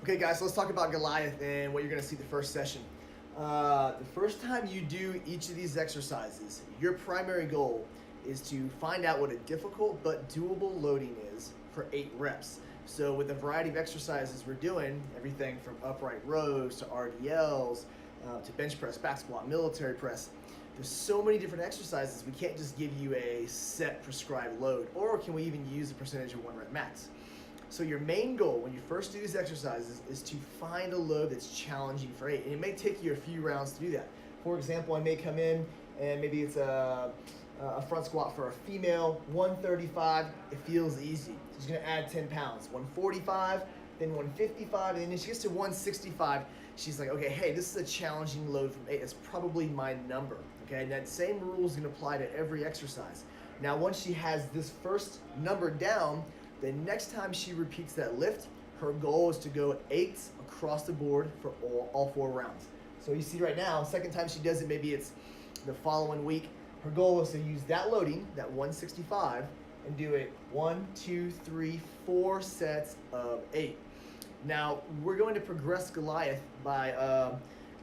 Okay guys, so let's talk about Goliath and what you're gonna see the first session. The first time you do each of these exercises, your primary goal is to find out what a difficult but doable loading is for 8 reps. So with a variety of exercises we're doing, everything from upright rows to RDLs, to bench press, back squat, military press, there's so many different exercises, we can't just give you a set prescribed load, or can we even use a percentage of 1 rep max? So your main goal when you first do these exercises is to find a load that's challenging for 8. And it may take you a few rounds to do that. For example, I may come in and maybe it's a front squat for a female, 135, it feels easy. So she's gonna add 10 pounds, 145, then 155, and then she gets to 165, she's like, okay, hey, this is a challenging load from 8, it's probably my number, okay? And that same rule is gonna apply to every exercise. Now, once she has this first number down, the next time she repeats that lift, her goal is to go 8s across the board for all 4 rounds. So you see right now, second time she does it, maybe it's the following week, her goal is to use that loading, that 165, and do it 1, 2, 3, 4 sets of 8. Now, we're going to progress Goliath by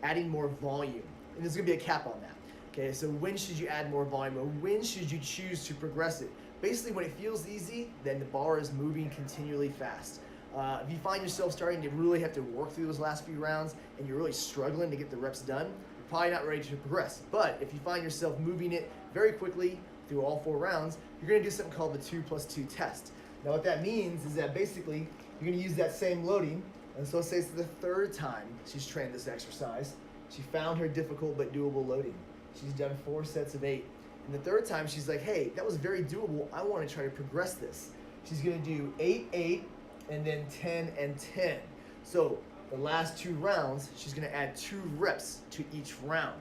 adding more volume, and there's gonna be a cap on that. Okay, so when should you add more volume, or when should you choose to progress it? Basically, when it feels easy, then the bar is moving continually fast. If you find yourself starting to really have to work through those last few rounds and you're really struggling to get the reps done, you're probably not ready to progress. But if you find yourself moving it very quickly through all 4 rounds, you're gonna do something called the 2+2 test. Now what that means is that basically you're gonna use that same loading, and so let's say it's the 3rd time she's trained this exercise. She found her difficult but doable loading. She's done 4 sets of 8. And the 3rd time, she's like, hey, that was very doable. I want to try to progress this. She's going to do 8, 8, and then 10 and 10. So the last 2 rounds, she's going to add 2 reps to each round.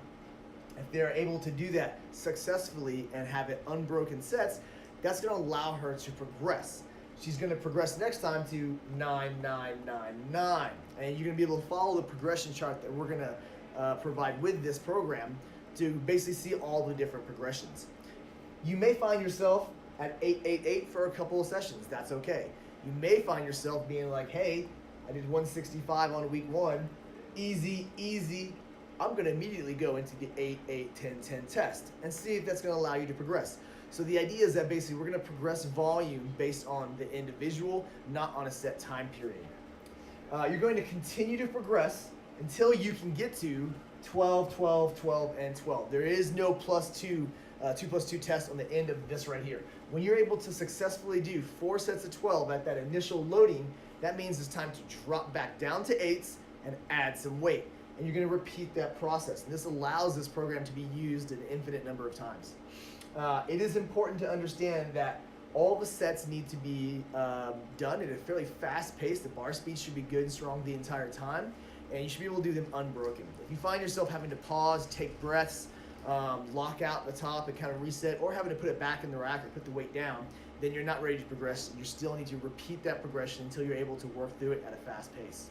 If they're able to do that successfully and have it unbroken sets, that's going to allow her to progress. She's going to progress next time to 9, 9, 9, 9. And you're going to be able to follow the progression chart that we're going to provide with this program to basically see all the different progressions. You may find yourself at 8, 8, 8 for a couple of sessions. That's okay. You may find yourself being like, hey, I did 165 on week 1. Easy, easy. I'm going to immediately go into the 8, 8, 10, 10 test and see if that's going to allow you to progress. So the idea is that basically we're going to progress volume based on the individual, not on a set time period. You're going to continue to progress until you can get to 12, 12, 12, and 12. There is no +2, 2+2 test on the end of this right here. When you're able to successfully do 4 sets of 12 at that initial loading, that means it's time to drop back down to 8s and add some weight. And you're gonna repeat that process. And this allows this program to be used an infinite number of times. It is important to understand that all the sets need to be done at a fairly fast pace. The bar speed should be good and strong the entire time, and you should be able to do them unbroken. If you find yourself having to pause, take breaths, lock out the top and kind of reset, or having to put it back in the rack or put the weight down, then you're not ready to progress. You still need to repeat that progression until you're able to work through it at a fast pace.